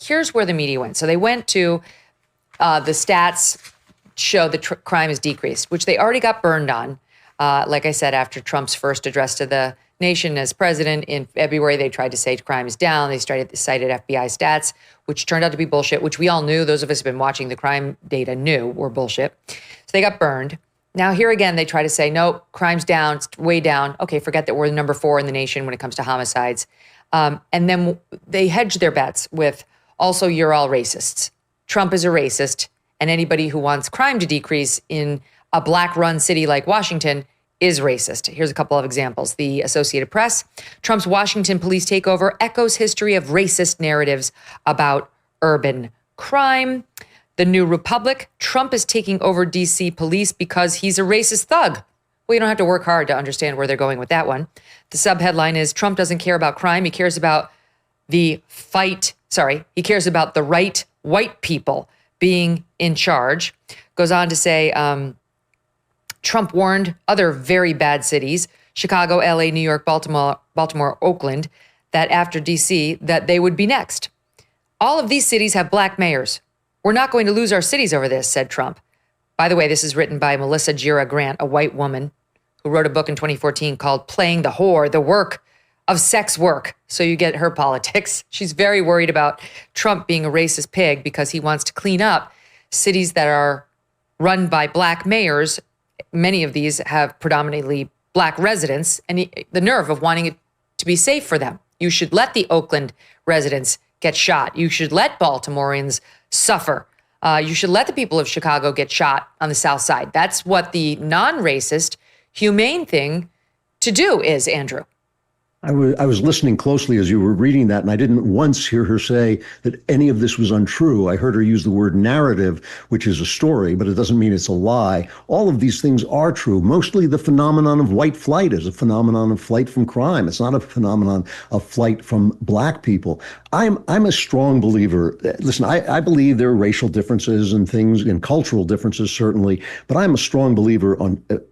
here's where the media went. So they went to the stats show the crime has decreased, which they already got burned on. Like I said, after Trump's first address to the nation as president in February, they tried to say crime is down. They cited FBI stats, which turned out to be bullshit, which we all knew. Those of us who have been watching the crime data knew were bullshit. So they got burned. Now here again, they try to say, no, crime's down, it's way down. Okay, forget that we're number 4 in the nation when it comes to homicides. And then they hedge their bets with also you're all racists. Trump is a racist, and anybody who wants crime to decrease in a black-run city like Washington is racist. Here's a couple of examples. The Associated Press, Trump's Washington police takeover echoes history of racist narratives about urban crime. The New Republic, Trump is taking over D.C. police because he's a racist thug. Well, you don't have to work hard to understand where they're going with that one. The subheadline is Trump doesn't care about crime. He cares about he cares about the right white people being in charge. Goes on to say, Trump warned other very bad cities, Chicago, LA, New York, Baltimore, Oakland, that after DC, that they would be next. All of these cities have black mayors. We're not going to lose our cities over this, said Trump. By the way, this is written by Melissa Gira Grant, a white woman who wrote a book in 2014 called Playing the Whore, the Work of Sex Work. So you get her politics. She's very worried about Trump being a racist pig because he wants to clean up cities that are run by black mayors. Many of these have predominantly black residents, and the nerve of wanting it to be safe for them. You should let the Oakland residents get shot. You should let Baltimoreans suffer. You should let the people of Chicago get shot on the South Side. That's what the non-racist, humane thing to do is, Andrew. I was listening closely as you were reading that, and I didn't once hear her say that any of this was untrue. I heard her use the word narrative, which is a story, but it doesn't mean it's a lie. All of these things are true. Mostly the phenomenon of white flight is a phenomenon of flight from crime. It's not a phenomenon of flight from black people. I'm a strong believer. Listen, I believe there are racial differences and things and cultural differences, certainly, but I'm a strong believer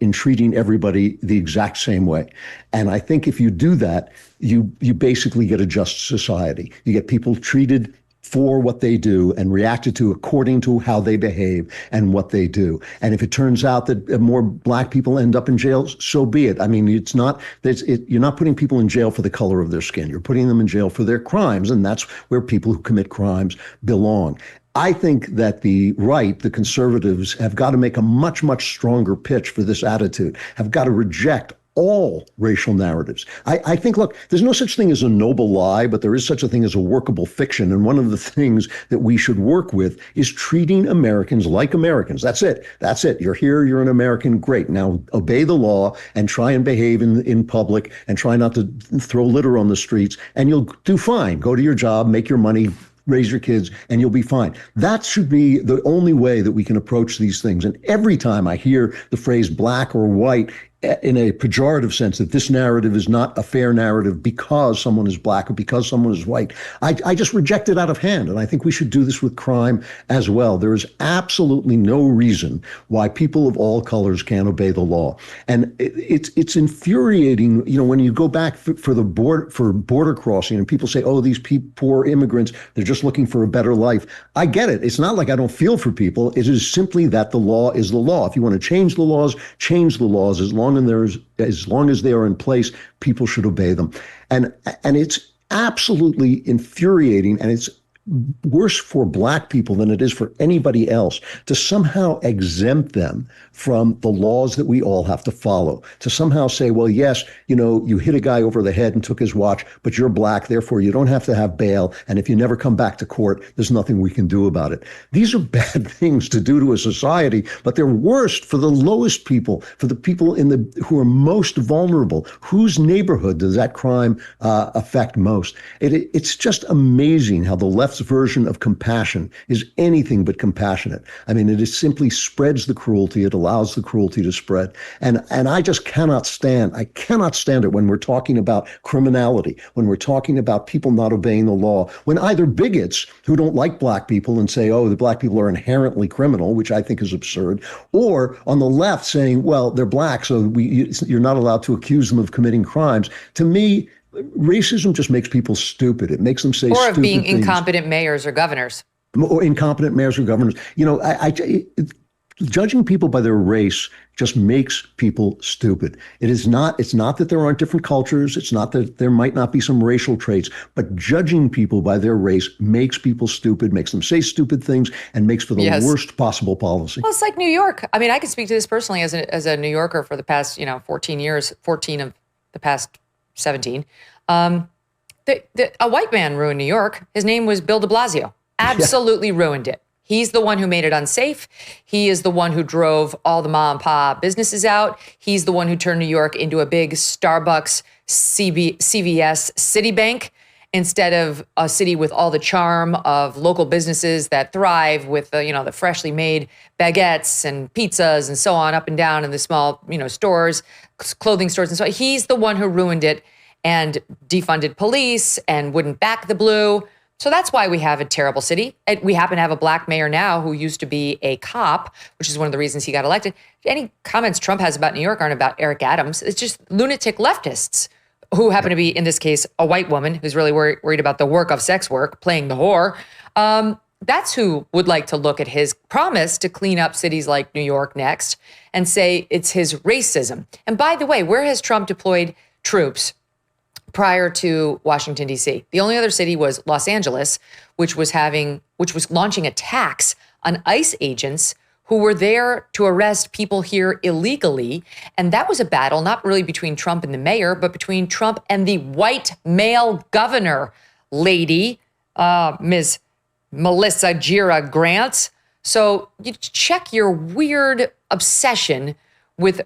in treating everybody the exact same way. And I think if you do that, you basically get a just society. You get people treated for what they do and reacted to according to how they behave and what they do. And if it turns out that more black people end up in jail, so be it. I mean, you're not putting people in jail for the color of their skin. You're putting them in jail for their crimes, and that's where people who commit crimes belong. I think that the right, the conservatives, have got to make a much, much stronger pitch for this attitude, have got to reject all racial narratives. I think, look, there's no such thing as a noble lie, but there is such a thing as a workable fiction. And one of the things that we should work with is treating Americans like Americans. That's it. That's it. You're here. You're an American. Great. Now obey the law and try and behave in public and try not to throw litter on the streets, and you'll do fine. Go to your job, make your money, raise your kids, and you'll be fine. That should be the only way that we can approach these things. And every time I hear the phrase black or white in a pejorative sense, that this narrative is not a fair narrative because someone is black or because someone is white, I just reject it out of hand. And I think we should do this with crime as well. There is absolutely no reason why people of all colors can't obey the law. And it's infuriating, when you go back for border crossing and people say, oh, these poor immigrants, they're just looking for a better life. I get it. It's not like I don't feel for people. It is simply that the law is the law. If you want to change the laws, change the laws. As long as they are in place, people should obey them. And it's absolutely infuriating, and it's worse for black people than it is for anybody else to somehow exempt them from the laws that we all have to follow, to somehow say, well, yes, you hit a guy over the head and took his watch, but you're black, therefore you don't have to have bail. And if you never come back to court, there's nothing we can do about it. These are bad things to do to a society, but they're worst for the lowest people, for the people who are most vulnerable. Whose neighborhood does that crime affect most? It's just amazing how the left's version of compassion is anything but compassionate. I mean, it simply spreads the cruelty. It allows the cruelty to spread. And I just cannot stand it when we're talking about criminality, when we're talking about people not obeying the law, when either bigots who don't like black people and say, oh, the black people are inherently criminal, which I think is absurd, or on the left saying, well, they're black, so you're not allowed to accuse them of committing crimes. To me, Racism just makes people stupid. It makes them say Or stupid of being things. incompetent mayors or governors. Or incompetent mayors or governors. Judging people by their race just makes people stupid. It's not that there aren't different cultures. It's not that there might not be some racial traits, but judging people by their race makes people stupid, makes them say stupid things, and makes for the worst possible policy. Well, it's like New York. I mean, I can speak to this personally as a New Yorker for the past, 14 years, 14 of the past 17. A white man ruined New York. His name was Bill de Blasio. Absolutely ruined it. He's the one who made it unsafe. He is the one who drove all the mom and pop businesses out. He's the one who turned New York into a big Starbucks, CVS, Citibank, instead of a city with all the charm of local businesses that thrive with the freshly made baguettes and pizzas and so on up and down in the small, stores, clothing stores and so on. He's the one who ruined it and defunded police and wouldn't back the blue. So that's why we have a terrible city. We happen to have a black mayor now who used to be a cop, which is one of the reasons he got elected. Any comments Trump has about New York aren't about Eric Adams. It's just lunatic leftists who happen to be, in this case, a white woman who's really worried about the work of sex work, playing the whore. That's who would like to look at his promise to clean up cities like New York next and say it's his racism. And by the way, where has Trump deployed troops prior to Washington, D.C.? The only other city was Los Angeles, which was launching a tax on ICE agents who were there to arrest people here illegally. And that was a battle, not really between Trump and the mayor, but between Trump and the white male governor lady, Ms. Melissa Gira Grant. So you check your weird obsession with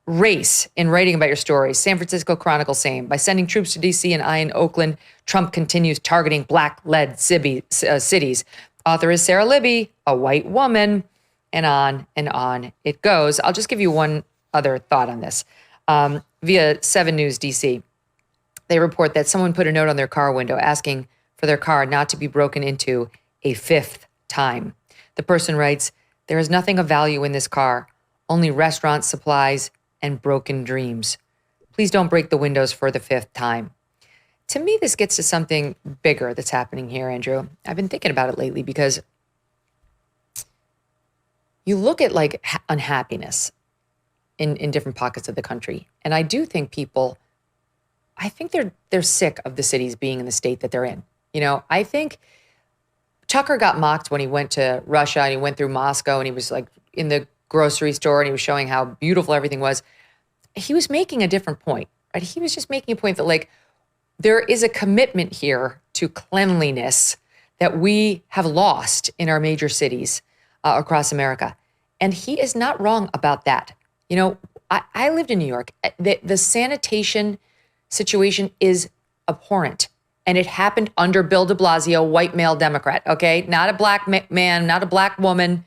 race in writing about your stories. San Francisco Chronicle same. By sending troops to D.C. and eyeing Oakland, Trump continues targeting black-led cities. Author is Sarah Libby, a white woman, and on it goes. I'll just give you one other thought on this. Via 7 News DC, they report that someone put a note on their car window asking for their car not to be broken into a 5th time. The person writes, "There is nothing of value in this car, only restaurant supplies and broken dreams. Please don't break the windows for the 5th time." To me, this gets to something bigger that's happening here, Andrew. I've been thinking about it lately because you look at like unhappiness in different pockets of the country. And I do think people, I think they're sick of the cities being in the state that they're in. I think Tucker got mocked when he went to Russia and he went through Moscow and he was like in the grocery store and he was showing how beautiful everything was. He was making a different point, right? He was just making a point that like there is a commitment here to cleanliness that we have lost in our major cities across America. And he is not wrong about that. I lived in New York. The sanitation situation is abhorrent. And it happened under Bill de Blasio, white male Democrat, okay? Not a black man, not a black woman.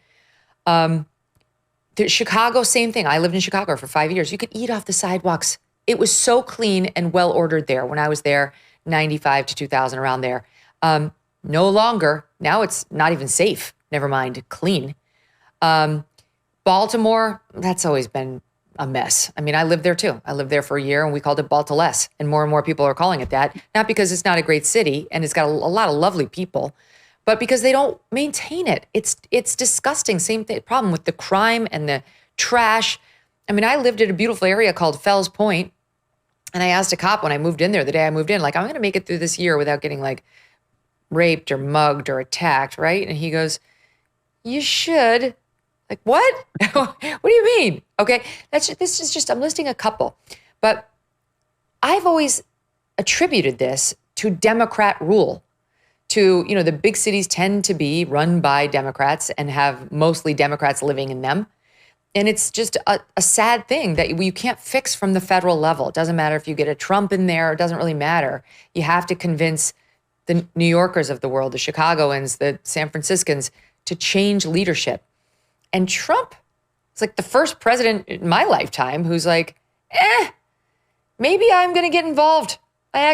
Chicago, same thing. I lived in Chicago for 5 years. You could eat off the sidewalks. It was so clean and well ordered there when I was there, 95 to 2000, around there. No longer. Now it's not even safe. Never mind clean. Baltimore, that's always been a mess. I mean, I lived there too. I lived there for a year and we called it Baltaless. And more people are calling it that. Not because it's not a great city and it's got a lot of lovely people, but because they don't maintain it. It's disgusting. Same problem with the crime and the trash. I mean, I lived in a beautiful area called Fells Point. And I asked a cop when I moved in there, the day I moved in, like, I'm going to make it through this year without getting like raped or mugged or attacked, right? And he goes, "You should." Like, what? What do you mean? Okay, this is just, I'm listing a couple. But I've always attributed this to Democrat rule. To, the big cities tend to be run by Democrats and have mostly Democrats living in them. And it's just a sad thing that you can't fix from the federal level. It doesn't matter if you get a Trump in there. It doesn't really matter. You have to convince the New Yorkers of the world, the Chicagoans, the San Franciscans, to change leadership. And Trump is like the first president in my lifetime who's like, maybe I'm going to get involved. I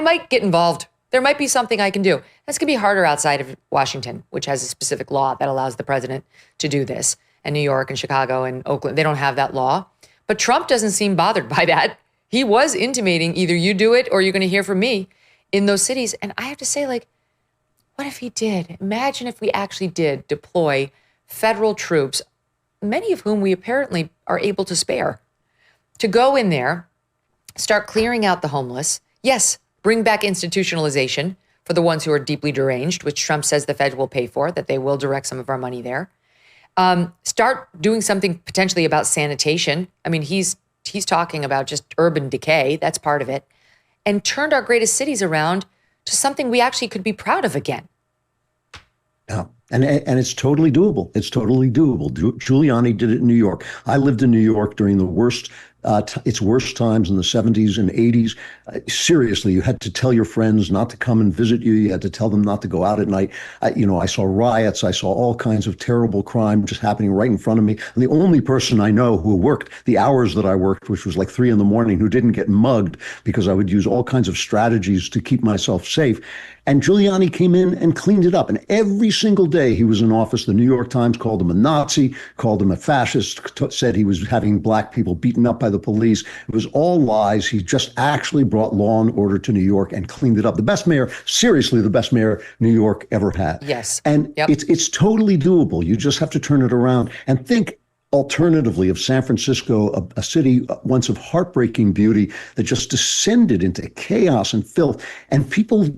might get involved. There might be something I can do. That's going to be harder outside of Washington, which has a specific law that allows the president to do this. And New York and Chicago and Oakland, they don't have that law. But Trump doesn't seem bothered by that. he was intimating either you do it or you're going to hear from me in those cities. And I have to say, like, what if he did? Imagine if we actually did deploy federal troops, many of whom we apparently are able to spare, to go in there, start clearing out the homeless. Yes, bring back institutionalization for the ones who are deeply deranged, which Trump says the Fed will pay for, that they will direct some of our money there. Start doing something potentially about sanitation. I mean, he's talking about just urban decay. That's part of it. And turned our greatest cities around to something we actually could be proud of again. Yeah. And it's totally doable. It's totally doable. Giuliani did it in New York. I lived in New York during the worst times in the 70s and 80s. Seriously, you had to tell your friends not to come and visit you. You had to tell them not to go out at night. I saw riots. I saw all kinds of terrible crime just happening right in front of me. And the only person I know who worked the hours that I worked, which was like 3 a.m, who didn't get mugged because I would use all kinds of strategies to keep myself safe. And Giuliani came in and cleaned it up. And every single day he was in office, the New York Times called him a Nazi, called him a fascist, said he was having black people beaten up by the police. It was all lies. He just actually brought law and order to New York and cleaned it up. The best mayor, seriously, the best mayor New York ever had. Yes. And it's totally doable. You just have to turn it around and think alternatively of San Francisco, a city once of heartbreaking beauty that just descended into chaos and filth. And people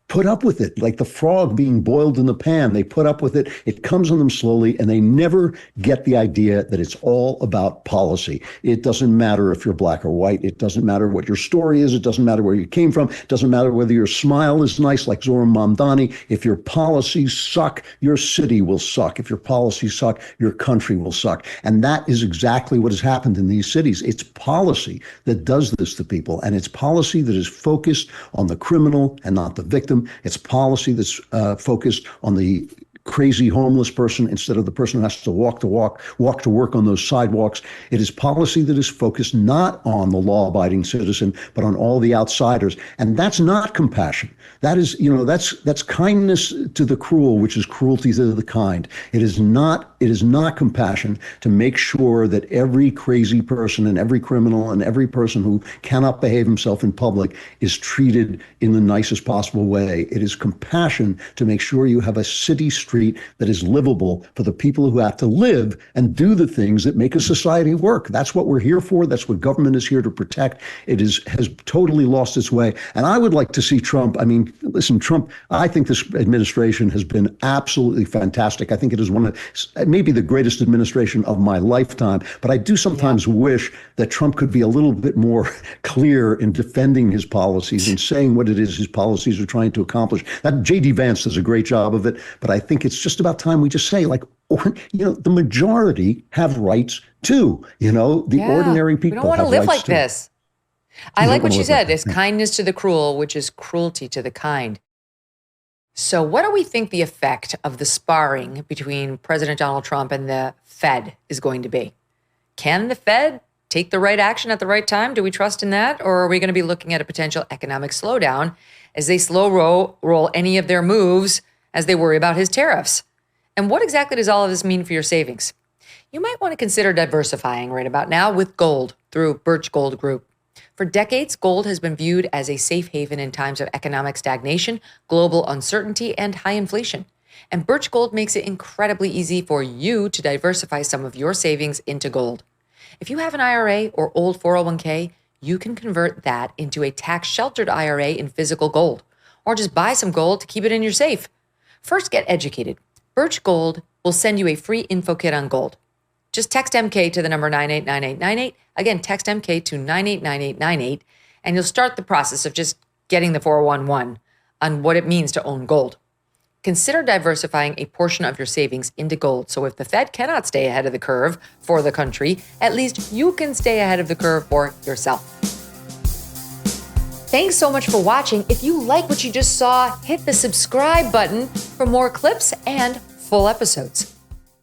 put up with it, like the frog being boiled in the pan. They put up with it. It comes on them slowly, and they never get the idea that it's all about policy. It doesn't matter if you're black or white. It doesn't matter what your story is. It doesn't matter where you came from. It doesn't matter whether your smile is nice, like Zohran Mamdani. If your policies suck, your city will suck. If your policies suck, your country will suck. And that is exactly what has happened in these cities. It's policy that does this to people, and it's policy that is focused on the criminal and not the victim. It's policy that's focused on the crazy homeless person instead of the person who has to walk to work on those sidewalks. It is policy that is focused not on the law-abiding citizen, but on all the outsiders. And that's not compassion. That is, that's kindness to the cruel, which is cruelty to the kind. It is not compassion to make sure that every crazy person and every criminal and every person who cannot behave himself in public is treated in the nicest possible way. It is compassion to make sure you have a city street that is livable for the people who have to live and do the things that make a society work. That's what we're here for. That's what government is here to protect. It has totally lost its way. And I would like to see Trump. I mean, listen, Trump, I think this administration has been absolutely fantastic. I think it is one of maybe the greatest administration of my lifetime. But I do sometimes wish that Trump could be a little bit more clear in defending his policies and saying what it is his policies are trying to accomplish. That J.D. Vance does a great job of it, but I think it's just about time we just say, like, the majority have rights too. The ordinary people. We don't want to live like this. I like what you said. It's kindness to the cruel, which is cruelty to the kind. So what do we think the effect of the sparring between President Donald Trump and the Fed is going to be? Can the Fed take the right action at the right time? Do we trust in that? Or are we going to be looking at a potential economic slowdown as they slow roll any of their moves as they worry about his tariffs? And what exactly does all of this mean for your savings? You might want to consider diversifying right about now with gold through Birch Gold Group. For decades, gold has been viewed as a safe haven in times of economic stagnation, global uncertainty, and high inflation. And Birch Gold makes it incredibly easy for you to diversify some of your savings into gold. If you have an IRA or old 401k, you can convert that into a tax-sheltered IRA in physical gold, or just buy some gold to keep it in your safe. First, get educated. Birch Gold will send you a free info kit on gold. Just text MK to the number 989898. Again, text MK to 989898, and you'll start the process of just getting the 411 on what it means to own gold. Consider diversifying a portion of your savings into gold. So if the Fed cannot stay ahead of the curve for the country, at least you can stay ahead of the curve for yourself. Thanks so much for watching. If you like what you just saw, hit the subscribe button for more clips and full episodes.